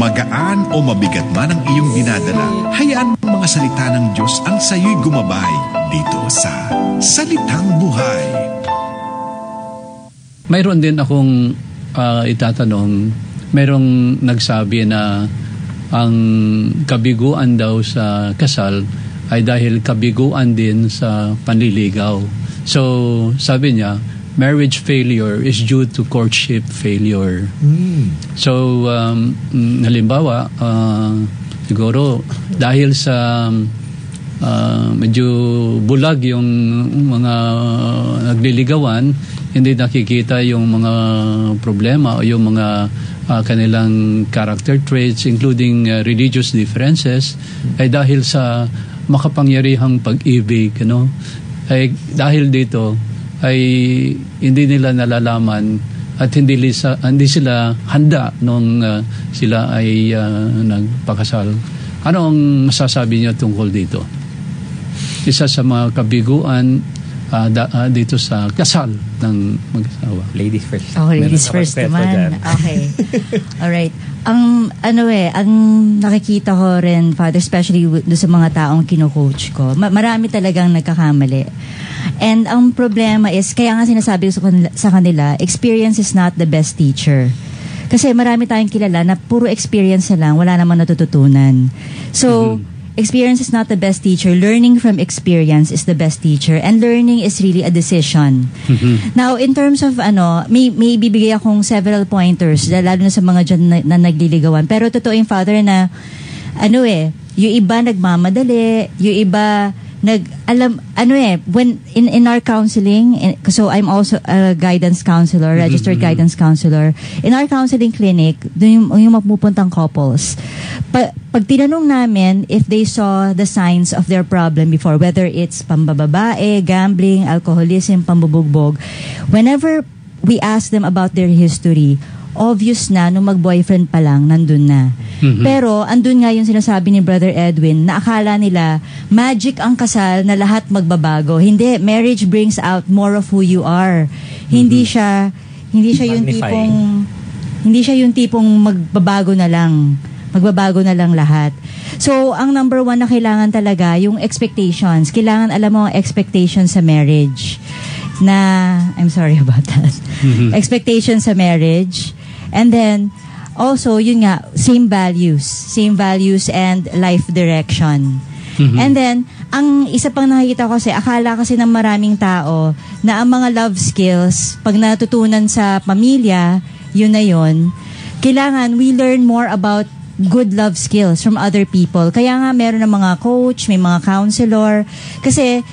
Magaan o mabigat man ang iyong dinadala, hayaan mong mga salita ng Diyos ang sa'yo'y gumabay dito sa Salitang Buhay. Mayroon din akong itatanong, mayroong nagsabi na ang kabiguan daw sa kasal ay dahil kabiguan din sa panliligaw. So, sabi niya, marriage failure is due to courtship failure. So, halimbawa, siguro dahil sa medyo bulag yung mga nagliligawan, hindi nakikita yung mga problema o yung mga kanilang character traits, including religious differences, ay dahil sa makapangyarihang pag-ibig, ay dahil dito ay hindi nila nalalaman at hindi sila handa nung sila ay nagpakasal. Ano ang masasabi niyo tungkol dito? Isa sa mga kabiguan dito sa kasal ng mag-asawa. Ladies first. Oh, ladies first naman. Okay. Alright. Ang nakikita ko rin, Father, especially doon sa mga taong kino-coach ko, marami talagang nagkakamali. And ang problema is, kaya nga sinasabi ko sa kanila, experience is not the best teacher. Kasi marami tayong kilala na puro experience na lang, wala namang natututunan. So, experience is not the best teacher. Learning from experience is the best teacher. And learning is really a decision. Now, in terms of may bibigay akong several pointers, lalo na sa mga dyan na nagliligawan. Pero totoo yung Father na, yung iba nagmamadali, yung iba when in our counseling, so I'm also a guidance counselor, registered guidance counselor. In our counseling clinic, dun yung magpupuntang couples. Pag tinanong namin if they saw the signs of their problem before, whether it's pambababae, gambling, alcoholism, pambubugbog, whenever we ask them about their history, obvious na nung mag-boyfriend pa lang, nandun na. Pero, andun nga yung sinasabi ni Brother Edwin, na akala nila, magic ang kasal na lahat magbabago. Hindi, marriage brings out more of who you are. Hindi siya yung tipong magbabago na lang. Magbabago na lang lahat. So, ang number one na kailangan talaga, yung expectations. Kailangan alam mo ang expectations sa marriage. I'm sorry about that. Expectations sa marriage. And then, also, yun nga, same values and life direction. And then, ang isa pang nakikita ko kasi, akala kasi ng maraming tao na ang mga love skills, pag natutunan sa pamilya, yun na yun, kailangan we learn more about good love skills from other people. Kaya nga, meron ng mga coach, may mga counselor, kasi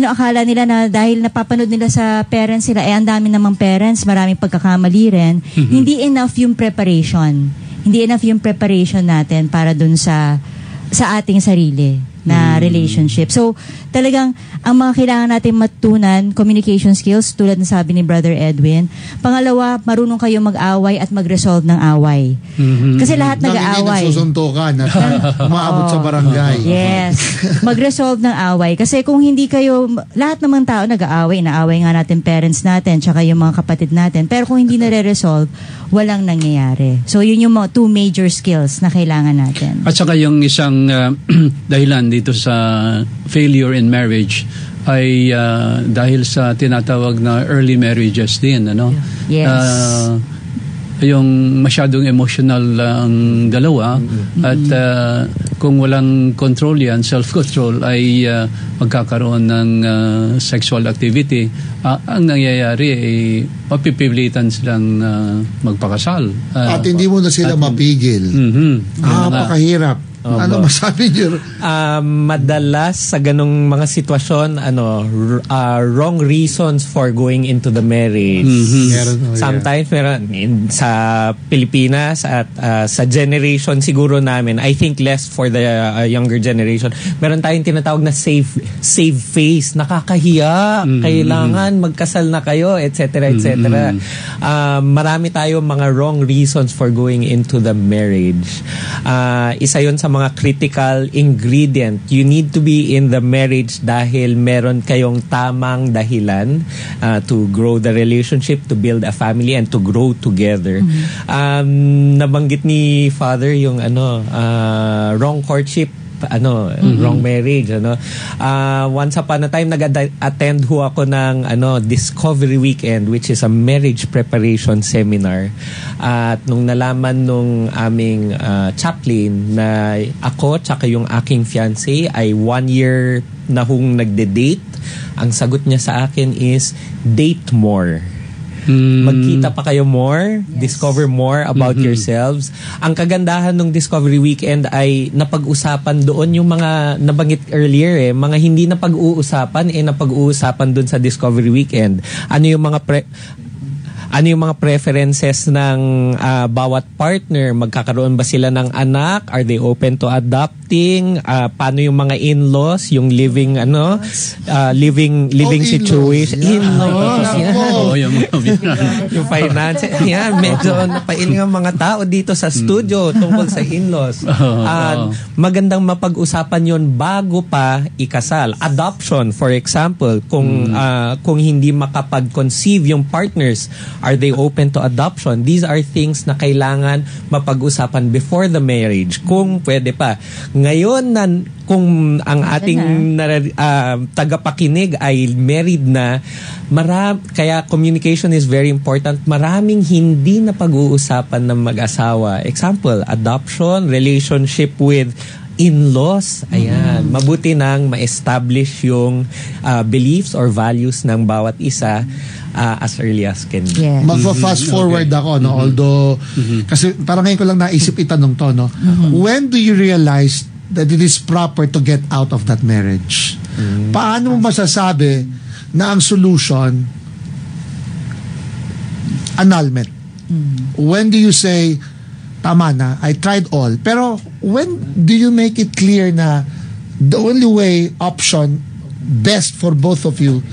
akala nila na dahil napapanood nila sa parents sila, ang dami namang parents, maraming pagkakamali rin, hindi enough yung preparation. Hindi enough yung preparation natin para dun sa ating sarili na relationship. So, talagang, ang mga kailangan natin matutunan, communication skills, tulad na sabi ni Brother Edwin. Pangalawa, marunong kayo mag-away at mag-resolve ng away. Kasi lahat nag-aaway. Hindi nagsusuntukan at umaabot sa barangay. Yes. Mag-resolve ng away. Kasi kung hindi kayo, lahat naman tao nag-aaway. Inaaway nga natin parents natin, tsaka yung mga kapatid natin. Pero kung hindi nare-resolve, walang nangyayari. So, yun yung mga two major skills na kailangan natin. At saka yung isang dahilan dito sa failure in marriage ay dahil sa tinatawag na early marriages din, Yes. Yung masyadong emotional ang dalawa at kung walang control yan, self-control, ay magkakaroon ng sexual activity. Ang nangyayari ay mapipilitan silang magpakasal. At hindi mo na sila mapigil. Napakahirap. Ano masabi niyo? Madalas sa ganong mga sitwasyon, wrong reasons for going into the marriage. Sometimes meron sa Pilipinas at sa generation siguro namin, I think less for the younger generation, meron tayong tinatawag na save face. Nakakahiya. Kailangan magkasal na kayo, etc. etc. etc. Marami tayo mga wrong reasons for going into the marriage. Isa yun sa mga critical ingredient. You need to be in the marriage dahil meron kayong tamang dahilan to grow the relationship, to build a family, and to grow together. Nabanggit ni Father yung wrong courtship, wrong marriage, once upon a time nag-attend ho ako ng Discovery Weekend, which is a marriage preparation seminar. At nung nalaman nung aming chaplain na ako tsaka yung aking fiancé ay 1 year na hong nagde-date, ang sagot niya sa akin is date more. Magkita pa kayo more, discover more about yourselves. Ang kagandahan ng Discovery Weekend ay napag-usapan doon yung mga nabanggit earlier mga hindi napag-uusapan napag-uusapan doon sa Discovery Weekend. Ano yung mga preferences ng bawat partner? Magkakaroon ba sila ng anak? Are they open to adopting? Paano yung mga in-laws? Yung living situation. In-laws. Yung finance. Medyo napailing ang mga tao dito sa studio tungkol sa in-laws. Magandang mapag-usapan yon bago pa ikasal. Adoption, for example, kung hindi makapag-conceive yung partners, are they open to adoption? These are things na kailangan mapag-usapan before the marriage. Kung pwede pa. Ngayon, kung ang ating tagapakinig ay married na, kaya communication is very important. Maraming hindi na pag-uusapan ng mag-asawa. Example, adoption, relationship with in-laws. Ayan. Mabuti nang ma-establish yung beliefs or values ng bawat isa as early as can be. Yeah. Magpa-fast forward ako, although, kasi parang ngayon ko lang naisip itanong to, when do you realize that it is proper to get out of that marriage? Paano mo masasabi na ang solution, annulment? When do you say, tama na, I tried all. Pero when do you make it clear na the only way, option, best for both of you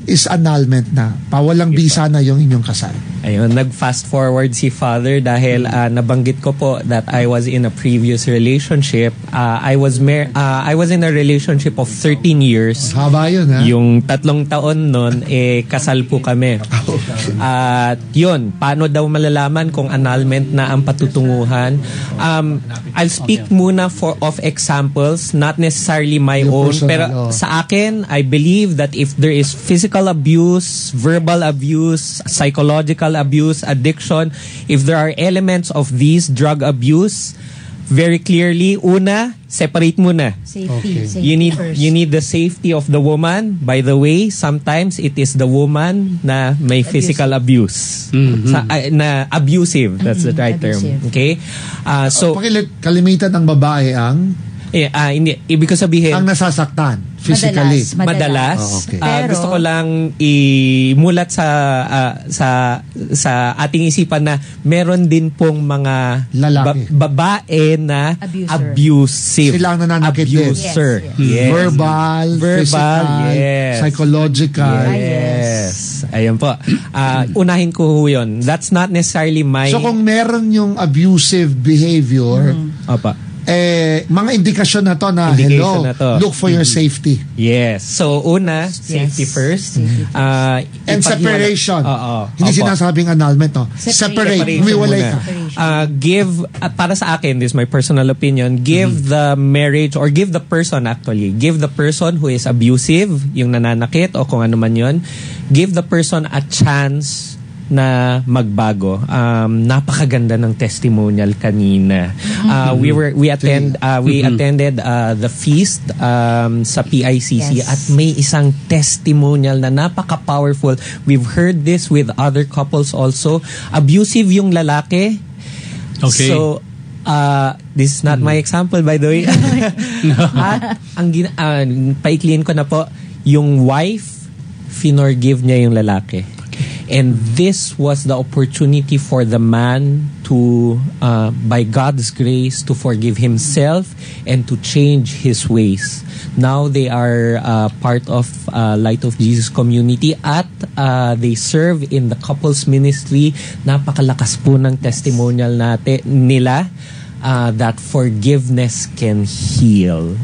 is annulment na? Pawalang bisa na yung inyong kasal. Ayun, nag-fast forward si Father dahil nabanggit ko po that I was in a previous relationship. I was in a relationship of 13 years. Haba yun, ha? Yung 3 taon nun, kasal po kami. At yun, paano daw malalaman kung annulment na ang patutunguhan? I'll speak muna of examples, not necessarily my own, pero sa akin, I believe that if there is physical abuse, verbal abuse, psychological abuse, addiction, if there are elements of these, drug abuse, very clearly, una, separate muna. Safety You need the safety of the woman. By the way, sometimes it is the woman na may physical abuse. Na abusive, that's the right term. Okay? So kalimitan ng babae ang hindi. Ibig ko sabihin, ang nasasaktan physically. Madalas. Pero gusto ko lang imulat sa ating isipan na meron din pong mga babae na abusive. Sila ang nananakit din. Abuser. Yes. Verbal, physical, psychological. Yes. Ayun po. Unahin ko yun. That's not necessarily my... So kung meron yung abusive behavior, mga indikasyon na to na look for your safety. Yes. So, una, safety first. And separation. Hindi sinasabing annulment, Separate. Humiwalay ka. Para sa akin, this is my personal opinion, give the marriage, or give the person who is abusive, yung nananakit, o kung ano man yun, give the person a chance na magbago. Napakaganda ng testimonial kanina. We attended the feast sa PICC at may isang testimonial na napaka-powerful. We've heard this with other couples also. Abusive yung lalaki. Okay. So this is not my example, by the way. At paikliin ko na po, yung wife finorgive niya yung lalaki. And this was the opportunity for the man to to, by God's grace, to forgive himself and to change his ways. Now they are part of Light of Jesus community at they serve in the couples ministry. Napakalakas po ng testimonial nila. That forgiveness can heal.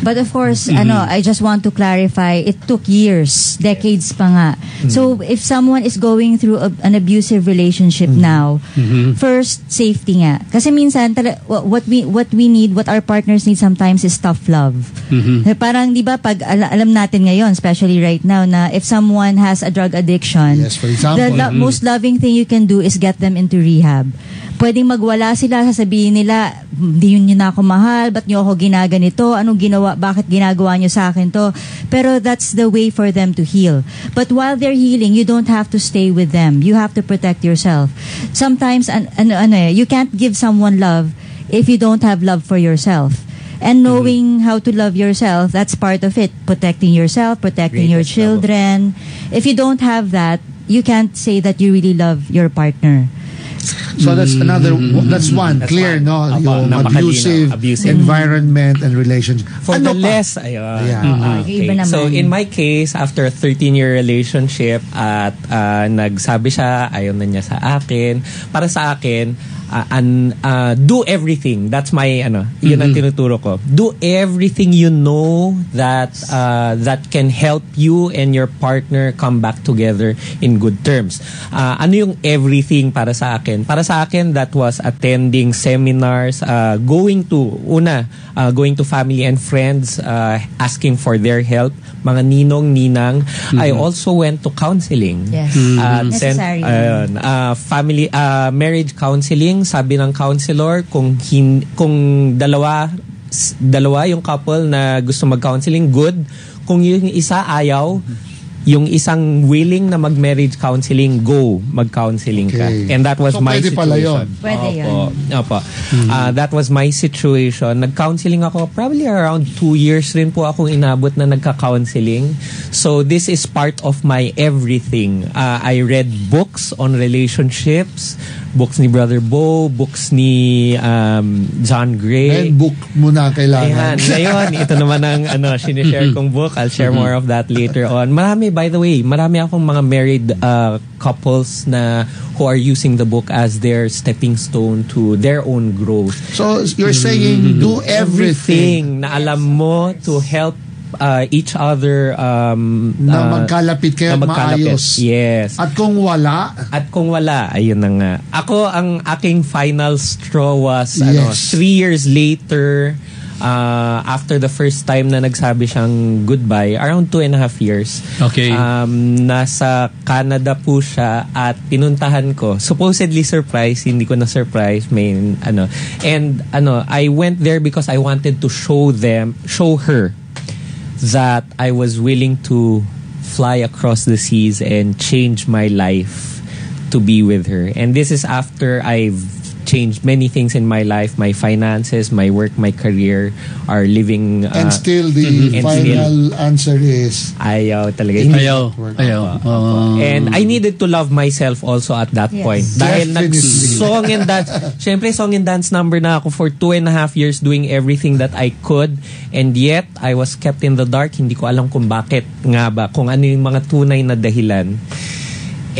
But of course, I just want to clarify, it took years, decades pa nga. So if someone is going through an abusive relationship now, first, safety nga. Kasi minsan, what we need, what our partners need sometimes is tough love. Parang, di ba, pag alam natin ngayon, especially right now, na if someone has a drug addiction, yes, for example, the most loving thing you can do is get them into rehab. Pwedeng magwala sila, sasabihin nila, di yun na ako mahal, ba't nyo ako ginaganito, anong ginawa, bakit ginagawa nyo sa akin to? Pero that's the way for them to heal. But while they're healing, you don't have to stay with them. You have to protect yourself. Sometimes, you can't give someone love if you don't have love for yourself. And knowing how to love yourself, that's part of it. Protecting yourself, protecting your children. If you don't have that, you can't say that you really love your partner. So that's one. That's clear, one. No? Yung abusive environment and relationship. For the less, okay. So in my case, after a 13-year relationship at nagsabi siya, ayaw na niya sa akin. Para sa akin, do everything. That's my yun ang tinuturo ko. Do everything you know that can help you and your partner come back together in good terms. Ano yung everything para sa akin? Para sa akin, that was attending seminars, going to family and friends, asking for their help, mga ninong-ninang. I also went to counseling. Yes. Necessary. Family marriage counseling. Sabi ng counselor, kung dalawa yung couple na gusto mag-counseling, good. Kung yung isa ayaw, yung isang willing na mag-marriage counseling, go, mag-counseling ka. And that was my situation. Pwede yun. Opo. That was my situation. Nag-counseling ako, probably around 2 years rin po akong inabot na nagka-counseling. So this is part of my everything. I read books on relationships, books ni Brother Bo, books ni John Gray. And book muna kailangan. Ngayon, ito naman ang sinishare kong book. I'll share more of that later on. By the way, marami akong mga married couples na who are using the book as their stepping stone to their own growth. So you're saying do everything na alam mo to help each other na magkalapit kayo maayos. Yes. At kung wala, ayun na nga. Ako, ang aking final straw was 3 years later, after the first time na nagsabi siyang goodbye, around 2.5 years. Okay. Nasa Canada po siya at pinuntahan ko. Supposedly surprise, hindi ko na surprise. I went there because I wanted to show her that I was willing to fly across the seas and change my life to be with her. And this is after I've changed many things in my life, my finances, my work, my career, our living. And still the final answer is ayaw talaga. Ayaw. And I needed to love myself also at that point. Dahil song and dance. Syempre, song and dance number na ako for 2.5 years doing everything that I could. And yet, I was kept in the dark. Hindi ko alam kung bakit nga ba. Kung ano yung mga tunay na dahilan.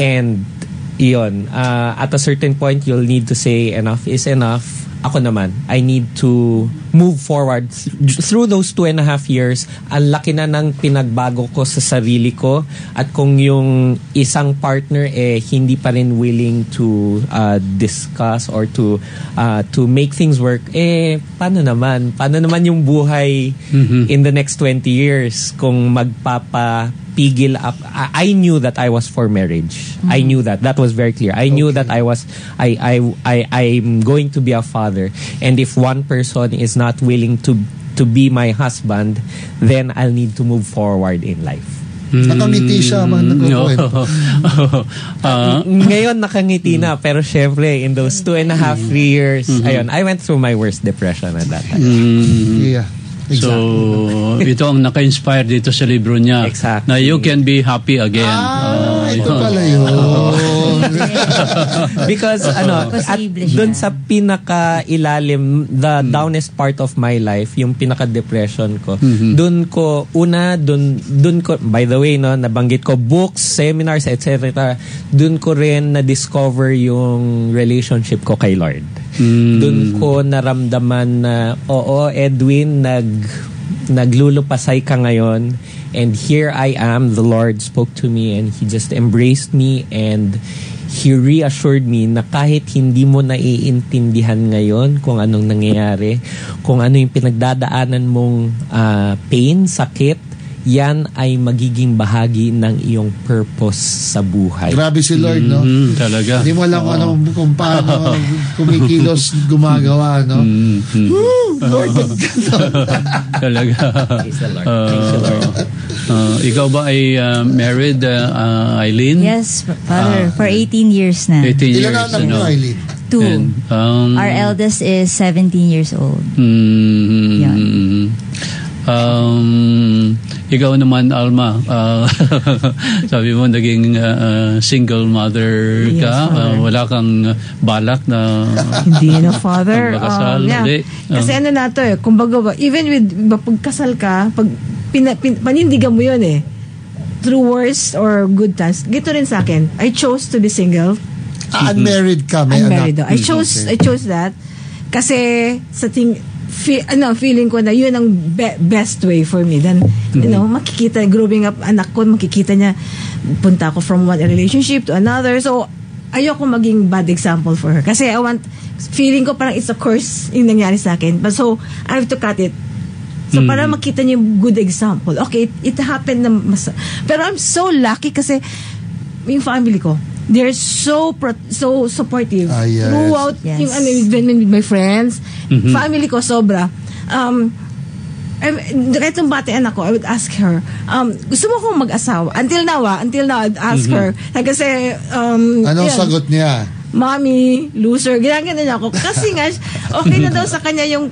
And iyon, at a certain point, you'll need to say enough is enough. Ako naman, I need to move forward. Through those 2.5 years, ang laki na ng pinagbago ko sa sarili ko. At kung yung isang partner hindi pa rin willing to discuss or to make things work, paano naman yung buhay in the next 20 years kung magpapapigil up? I knew that I was for marriage. I knew that was very clear. I knew that I'm going to be a father. And if one person is not willing to be my husband, then I'll need to move forward in life. Nakangiti siya man nagkukwento. Ngayon nakangiti na, pero syempre in those 2.5 years, ayun, I went through my worst depression at that time. Yeah. Exactly. So, ito ang naka-inspire dito sa libro niya. Exactly. Na you can be happy again. Ito pala yun. Because at Posible siya. dun sa pinaka-ilalim, the downest part of my life, yung pinaka-depression ko, dun ko, by the way, nabanggit ko, books, seminars, etc. Dun ko rin na-discover yung relationship ko kay Lord. Dun ko naramdaman na, oo, Edwin, naglulupasay ka ngayon, and here I am, the Lord spoke to me and He just embraced me and He reassured me na kahit hindi mo naiintindihan ngayon kung anong nangyayari, kung ano yung pinagdadaanan mong pain, sakit, yan ay magiging bahagi ng iyong purpose sa buhay. Grabe si Lord, no? Talaga. Hindi mo alam kung paano kumikilos gumagawa, no? Lord, Talaga. Praise the Lord. Thank you, Lord. Ikaw ba ay married, Eileen? Yes, Father, for 18 years na. 18 years. ilan ang anak mo, Eileen? 2. And, Our eldest is 17 years old. Ikaw naman, Alma, sabi mo naging single mother ka. Yes, Father. Wala kang balak na Hindi na, Father. magkasal Yeah. ulit. Kasi ano na to kumbaga, even with, pagkasal ka, pag panindigan mo yun through worst or good times. Gito rin sa akin. I chose to be single. Unmarried ka, may Unmarried. anak. I chose that kasi sa feeling ko na yun ang best way for me. Then, makikita, growing up, anak ko, makikita niya, punta ako from one relationship to another. So, ayoko maging bad example for her. Kasi feeling ko parang it's a curse yung nangyari sa akin. But so, I have to cut it. So, para makita niyo yung good example. Okay, it happened na pero I'm so lucky kasi yung family ko, they're so supportive Yes. throughout Yes. yung with my friends, family ko sobra. Itong bata anak ko, I would ask her, gusto mo kong mag-asawa? Until now I'd ask her. Kasi, Anong sagot niya? Mommy, loser, ginagano niya ako. Kasi nga, okay na daw sa kanya yung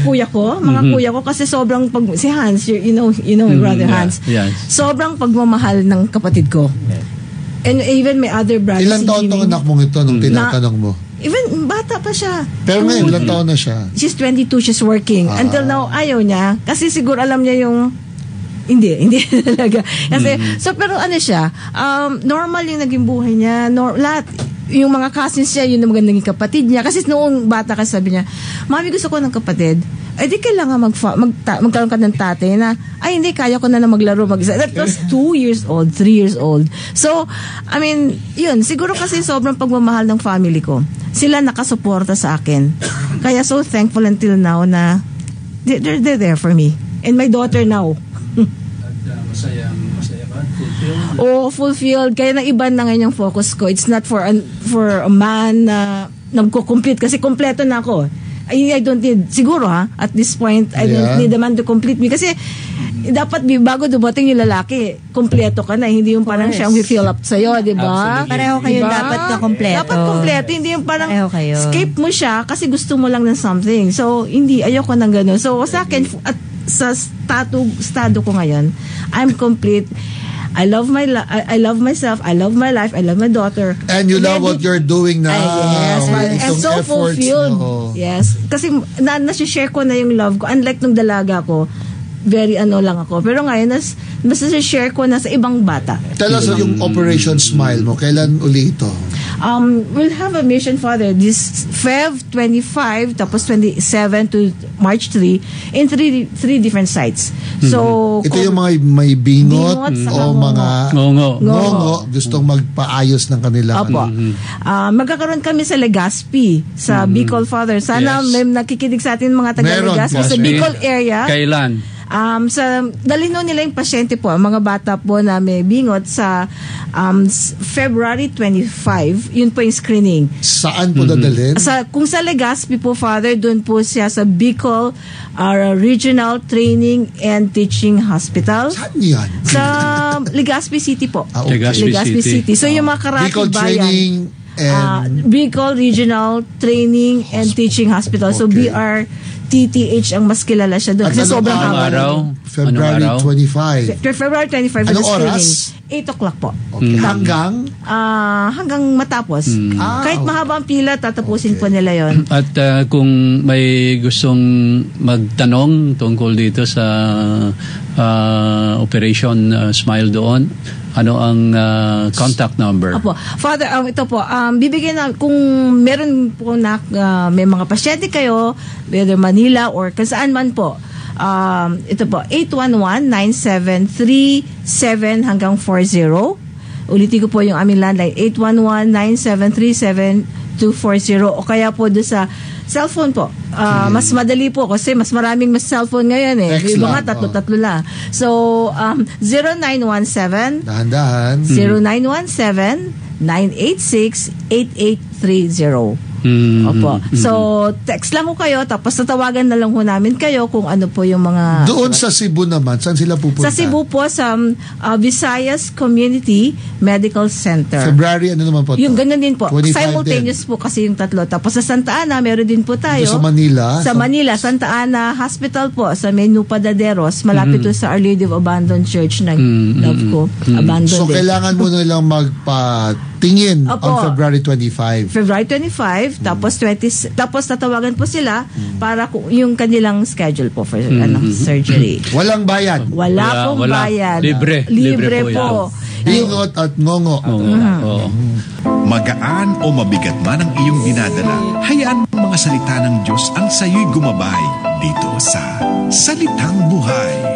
kuya ko, mga kuya ko, kasi sobrang si Hans, you know my brother Hans, Yes. sobrang pagmamahal ng kapatid ko. And even my other brother, Ilang si taon Jimmy. tong anak mong ito nung tinatanong mo? Even bata pa siya. Pero ngayon, ilang taon na siya? She's 22, she's working. Until now, ayaw niya. Kasi siguro alam niya yung hindi talaga. Kasi, pero ano siya, normal yung naging buhay niya. Lahat, yung mga cousins niya, yun ang magandang kapatid niya. Kasi noong bata ka, sabi niya, Mami, gusto ko ng kapatid. Ay, di kailangan magkaroon ka ng tatay na, ay, hindi, kaya ko na maglaro mag-isa. That was 2 years old, 3 years old. So, I mean, yun, siguro kasi sobrang pagmamahal ng family ko. Sila nakasuporta sa akin. Kaya so thankful until now na they're there for me. And my daughter now. Masaya ba? Fulfilled? Oh, fulfilled. Kaya na iba na ngayon yung focus ko. It's not for a man na nagko-complete. Kasi kompleto na ako. I don't need, siguro at this point, I don't need a man to complete me. Kasi, dapat bago dumating yung lalaki, kompleto ka na. Hindi yung parang siyang fill up sa'yo, di ba? Absolutely. Pareho kayo dapat na kompleto. Dapat kompleto. Hindi yung parang Pareho kayo. escape mo siya kasi gusto mo lang ng something. So, hindi. Ayoko ng gano'n. So, sa akin, at sa estado ko ngayon, I'm complete. I love myself, I love my life, I love my daughter. And you love what you're doing now. Yes, Itong I'm so efforts fulfilled. mo. Yes, kasi nasi-share ko na yung love ko. Unlike nung dalaga ko, very lang ako. Pero ngayon, mas nasi-share ko na sa ibang bata. Tell us yung Operation Smile mo. Kailan uli ito? We'll have a mission, Father, this Feb 25, tapos 27 to March 3, in three different sites. So, Ito yung mga may bingot Bingot, saka o mga Ngongo. gustong magpaayos ng kanilang Opo. Magkakaroon kami sa Legazpi, sa Bicol, Father. Sana Yes. may nakikinig sa atin mga taga Meron, Legazpi sa Legazpi. Bicol area. Kailan? Dalhin nila yung pasyente po, ang mga bata po na may bingot sa February 25, yun po yung screening. Saan po dadalhin? Kung sa Legazpi po, Father, doon po siya sa Bicol Regional Training and Teaching Hospital. Saan yan? Sa Legazpi City po. Okay. Legazpi City. So yung mga Bicol karatig bayan. Training and Bicol Regional Training and Teaching Hospital. So Okay. BRTTH ang mas kilala siya doon. Kasi At sobrang anong haba. araw? February Anong araw? 25. February 25 Anong is the oras? screening. 8 o'clock po. Okay. Hanggang? Hanggang matapos. Kahit okay. mahaba ang pila, tatapusin po nila yon. At kung may gustong magtanong tungkol dito sa Operation Smile doon, ano ang contact number? Opo. Father, ito po, bibigyan na, kung meron po na, may mga pasyente kayo, whether Manila or kung saan man po, ito po, 811-9737 hanggang 40. Ulitin ko po yung aming landline, 811-9737-240 o kaya po doon sa cellphone po. Mas madali po kasi mas maraming mas cellphone ngayon eh. Text Yung lang, mga tatlo lang. So, 0917 Dahan-dahan. 0917-986-8830. Opo. So, text lang ko kayo, tapos tatawagan na lang ho namin kayo kung ano po yung mga... Doon sa Cebu naman, saan sila pupunta? Sa Cebu po, sa Visayas Community Medical Center. February, ano naman po? Yung ganun din po. 25 Simultaneous po kasi yung tatlo. Tapos sa Santa Ana, meron din po tayo. Sa Manila? Sa Manila, Santa Ana Hospital po, sa Menupadaderos, malapit to sa Our Lady of Abandoned Church na love ko. Abandoned. So, kailangan mo nilang magpatingin Opo. on February 25. February 25, tapos tatawagan po sila para yung kanilang schedule po for surgery. Walang bayad. Wala pong bayad. Libre po. Bingot at ngongo. Oo. Magaan o mabigat man ang iyong dinadala, hayaan mga salita ng Diyos ang sayo'y gumabay dito sa Salitang Buhay.